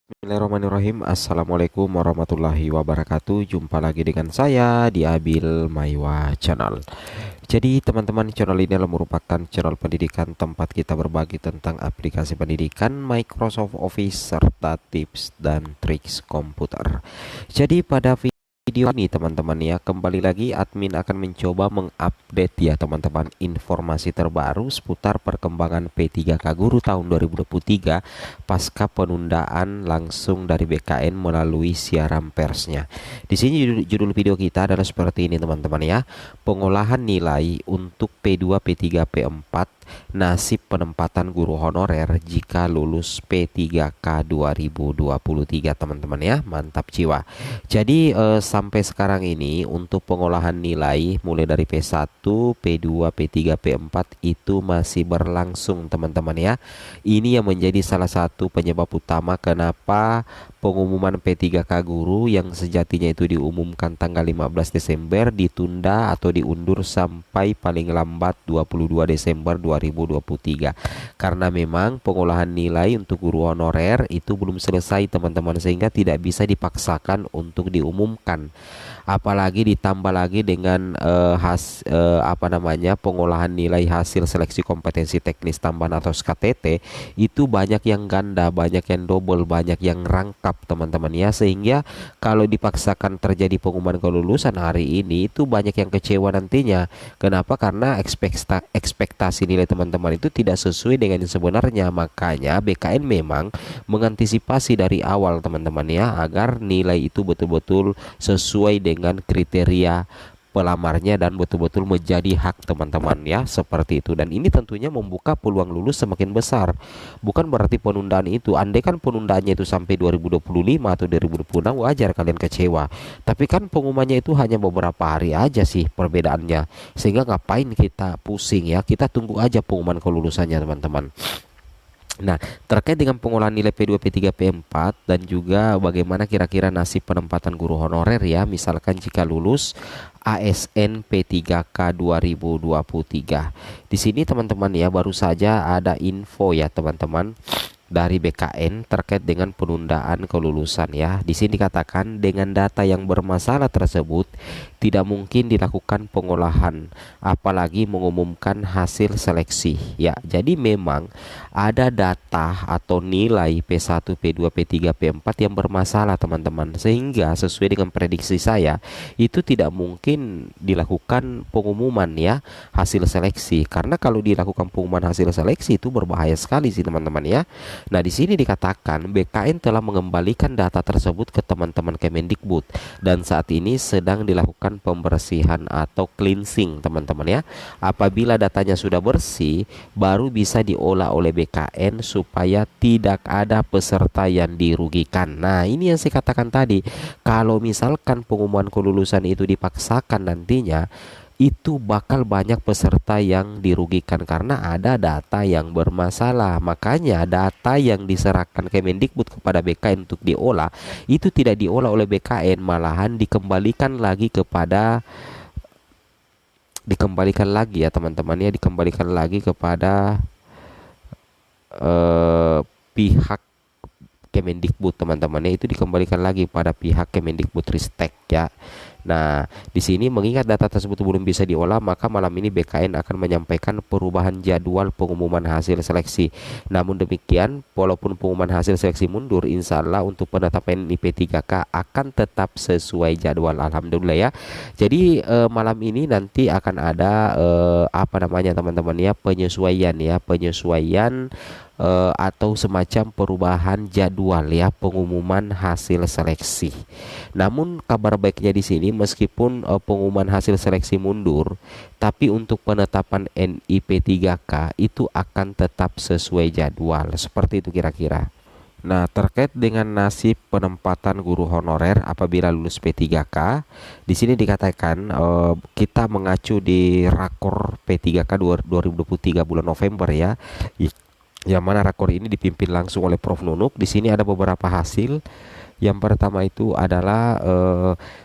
Bismillahirrahmanirrahim. Assalamualaikum warahmatullahi wabarakatuh. Jumpa lagi dengan saya di Abil Maiwa Channel. Jadi teman-teman, channel ini adalah merupakan channel pendidikan tempat kita berbagi tentang aplikasi pendidikan, Microsoft Office, serta tips dan triks komputer. Jadi pada video ini teman-teman ya, kembali lagi admin akan mencoba mengupdate ya teman-teman informasi terbaru seputar perkembangan P3K Guru tahun 2023 pasca penundaan langsung dari BKN melalui siaran persnya. Di sini judul video kita adalah seperti ini teman-teman ya. Pengolahan nilai untuk P2, P3, P4, nasib penempatan guru honorer jika lulus P3K 2023 teman-teman ya. Mantap jiwa. Jadi sampai sekarang ini untuk pengolahan nilai mulai dari P1, P2, P3, P4 itu masih berlangsung teman-teman ya. Ini yang menjadi salah satu penyebab utama kenapa pengumuman P3K Guru yang sejatinya itu diumumkan tanggal 15 Desember ditunda atau diundur sampai paling lambat 22 Desember 2023. Karena memang pengolahan nilai untuk guru honorer itu belum selesai teman-teman, sehingga tidak bisa dipaksakan untuk diumumkan. Apalagi ditambah lagi dengan pengolahan nilai hasil seleksi kompetensi teknis tambahan atau SKTT itu banyak yang ganda, banyak yang double, banyak yang rangkap teman-teman ya, sehingga kalau dipaksakan terjadi pengumuman kelulusan hari ini itu banyak yang kecewa nantinya. Kenapa? Karena ekspektasi nilai teman-teman itu tidak sesuai dengan yang sebenarnya. Makanya BKN memang mengantisipasi dari awal teman-teman ya, agar nilai itu betul-betul sesuai dengan kriteria pelamarnya dan betul-betul menjadi hak teman-teman ya, seperti itu. Dan ini tentunya membuka peluang lulus semakin besar. Bukan berarti penundaan itu, andai kan penundaannya itu sampai 2025 atau 2026, wajar kalian kecewa. Tapi kan pengumumannya itu hanya beberapa hari aja sih perbedaannya, sehingga ngapain kita pusing ya, kita tunggu aja pengumuman kelulusannya teman-teman. Nah, terkait dengan pengolahan nilai P2, P3, P4 dan juga bagaimana kira-kira nasib penempatan guru honorer ya, misalkan jika lulus ASN P3K 2023. Di sini teman-teman ya, baru saja ada info ya teman-teman dari BKN terkait dengan penundaan kelulusan ya. Di sini dikatakan dengan data yang bermasalah tersebut tidak mungkin dilakukan pengolahan, apalagi mengumumkan hasil seleksi ya. Jadi memang ada data atau nilai P1, P2, P3, P4 yang bermasalah teman-teman, sehingga sesuai dengan prediksi saya itu tidak mungkin dilakukan pengumuman ya hasil seleksi. Karena kalau dilakukan pengumuman hasil seleksi itu berbahaya sekali sih teman-teman ya. Nah, di sini dikatakan BKN telah mengembalikan data tersebut ke teman-teman Kemendikbud dan saat ini sedang dilakukan pembersihan atau cleansing teman-teman ya. Apabila datanya sudah bersih, baru bisa diolah oleh BKN supaya tidak ada peserta yang dirugikan. Nah, ini yang saya katakan tadi. Kalau misalkan pengumuman kelulusan itu dipaksakan nantinya, itu bakal banyak peserta yang dirugikan karena ada data yang bermasalah. Makanya data yang diserahkan Kemendikbud kepada BKN untuk diolah itu tidak diolah oleh BKN, malahan dikembalikan lagi ya teman-teman ya, dikembalikan lagi kepada pihak Kemendikbud teman-teman ya, itu dikembalikan lagi pada pihak Kemendikbud Ristek ya. Nah, di sini mengingat data tersebut belum bisa diolah, maka malam ini BKN akan menyampaikan perubahan jadwal pengumuman hasil seleksi. Namun demikian, walaupun pengumuman hasil seleksi mundur, insya Allah untuk penetapan IP3K akan tetap sesuai jadwal. Alhamdulillah ya. Jadi malam ini nanti akan ada teman-teman ya, penyesuaian atau semacam perubahan jadwal ya pengumuman hasil seleksi. Namun kabar baiknya di sini, meskipun pengumuman hasil seleksi mundur, tapi untuk penetapan NIP3K itu akan tetap sesuai jadwal. Seperti itu kira-kira. Nah, terkait dengan nasib penempatan guru honorer apabila lulus P3K, di sini dikatakan kita mengacu di Rakor P3K 2023 bulan November ya, yang mana rakor ini dipimpin langsung oleh Prof Nunuk. Di sini ada beberapa hasil Yang pertama itu adalah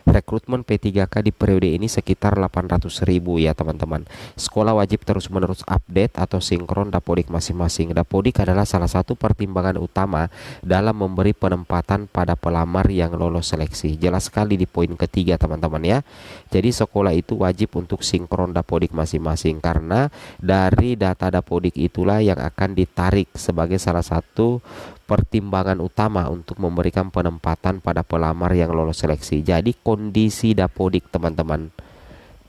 rekrutmen P3K di periode ini sekitar 800.000 ya teman-teman. Sekolah wajib terus-menerus update atau sinkron Dapodik masing-masing. Dapodik adalah salah satu pertimbangan utama dalam memberi penempatan pada pelamar yang lolos seleksi. Jelas sekali di poin ketiga teman-teman ya. Jadi sekolah itu wajib untuk sinkron Dapodik masing-masing karena dari data Dapodik itulah yang akan ditarik sebagai salah satu pertimbangan utama untuk memberikan penempatan pada pelamar yang lolos seleksi. Jadi kondisi Dapodik teman-teman.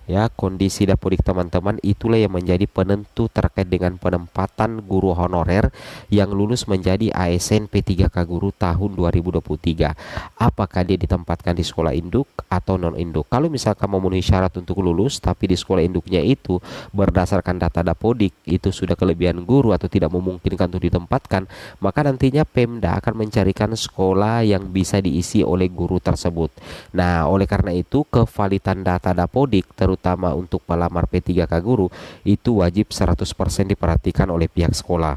Ya, kondisi Dapodik teman-teman itulah yang menjadi penentu terkait dengan penempatan guru honorer yang lulus menjadi ASN P3K guru tahun 2023. Apakah dia ditempatkan di sekolah induk atau non induk? Kalau misalkan memenuhi syarat untuk lulus tapi di sekolah induknya itu berdasarkan data Dapodik itu sudah kelebihan guru atau tidak memungkinkan untuk ditempatkan, maka nantinya Pemda akan mencarikan sekolah yang bisa diisi oleh guru tersebut. Nah, oleh karena itu kevalidan data Dapodik terutama untuk pelamar P3K guru itu wajib 100% diperhatikan oleh pihak sekolah.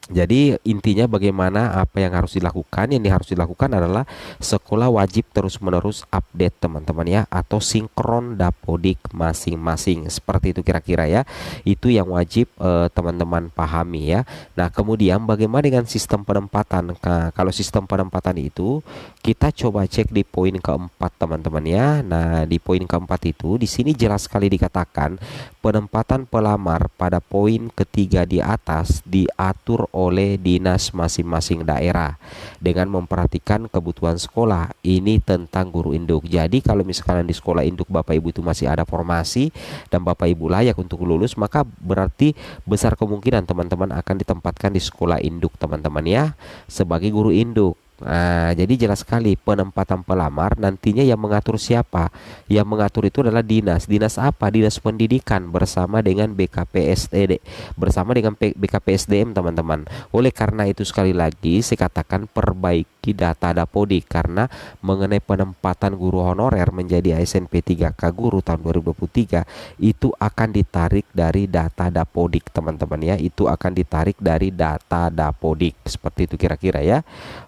Jadi intinya bagaimana apa yang harus dilakukan? Yang harus dilakukan adalah sekolah wajib terus-menerus update teman-teman ya, atau sinkron Dapodik masing-masing. Seperti itu kira-kira ya. Itu yang wajib teman-teman pahami ya. Nah, kemudian bagaimana dengan sistem penempatan? Nah, kalau sistem penempatan itu kita coba cek di poin keempat teman-teman ya. Nah, di poin keempat itu di sini jelas sekali dikatakan penempatan pelamar pada poin ketiga di atas diatur oleh dinas masing-masing daerah dengan memperhatikan kebutuhan sekolah. Ini tentang guru induk. Jadi kalau misalkan di sekolah induk Bapak Ibu itu masih ada formasi dan Bapak Ibu layak untuk lulus, maka berarti besar kemungkinan teman-teman akan ditempatkan di sekolah induk teman-teman ya, sebagai guru induk. Nah, jadi jelas sekali penempatan pelamar nantinya yang mengatur siapa? Yang mengatur itu adalah dinas. Dinas apa? Dinas Pendidikan bersama dengan BKPSDM, bersama dengan BKPSDM teman-teman. Oleh karena itu sekali lagi saya katakan perbaiki data Dapodik karena mengenai penempatan guru honorer menjadi ASN P3K guru tahun 2023 itu akan ditarik dari data Dapodik teman-teman ya. Itu akan ditarik dari data Dapodik. Seperti itu kira-kira ya.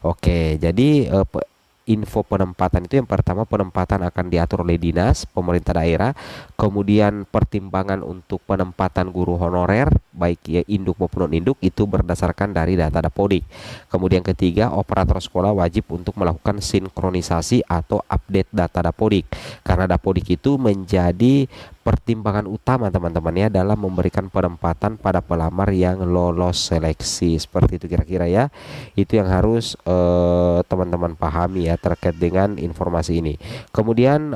Oke, jadi info penempatan itu yang pertama penempatan akan diatur oleh dinas pemerintah daerah, kemudian pertimbangan untuk penempatan guru honorer baik ya induk maupun non induk itu berdasarkan dari data Dapodik. Kemudian ketiga operator sekolah wajib untuk melakukan sinkronisasi atau update data Dapodik karena Dapodik itu menjadi pertimbangan utama teman-teman ya dalam memberikan penempatan pada pelamar yang lolos seleksi. Seperti itu kira-kira ya. Itu yang harus teman-teman pahami ya terkait dengan informasi ini. Kemudian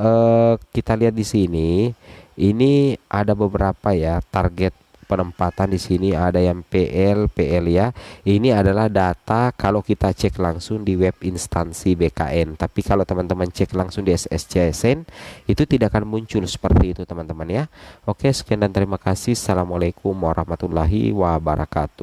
kita lihat di sini, ini ada beberapa ya target penempatan di sini ada yang PL ya. Ini adalah data kalau kita cek langsung di web instansi BKN. Tapi kalau teman-teman cek langsung di SSCSN itu tidak akan muncul seperti itu teman-teman ya. Oke, sekian dan terima kasih. Assalamualaikum warahmatullahi wabarakatuh.